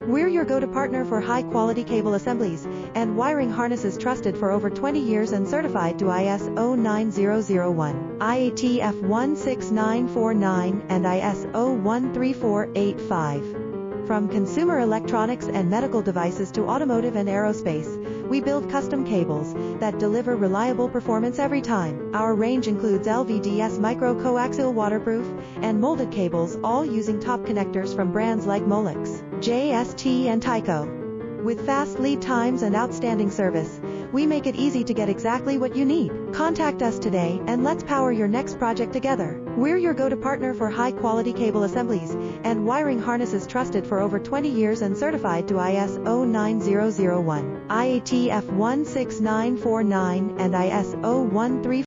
We're your go-to partner for high-quality cable assemblies and wiring harnesses, trusted for over 20 years and certified to ISO 9001, IATF 16949, and ISO 13485. From consumer electronics and medical devices to automotive and aerospace, we build custom cables that deliver reliable performance every time. Our range includes LVDS micro-coaxial waterproof and molded cables, all using top connectors from brands like Molex, JST and Tyco. With fast lead times and outstanding service, we make it easy to get exactly what you need. Contact us today and let's power your next project together. We're your go-to partner for high-quality cable assemblies and wiring harnesses, trusted for over 20 years and certified to ISO 9001, IATF 16949, and ISO 13485.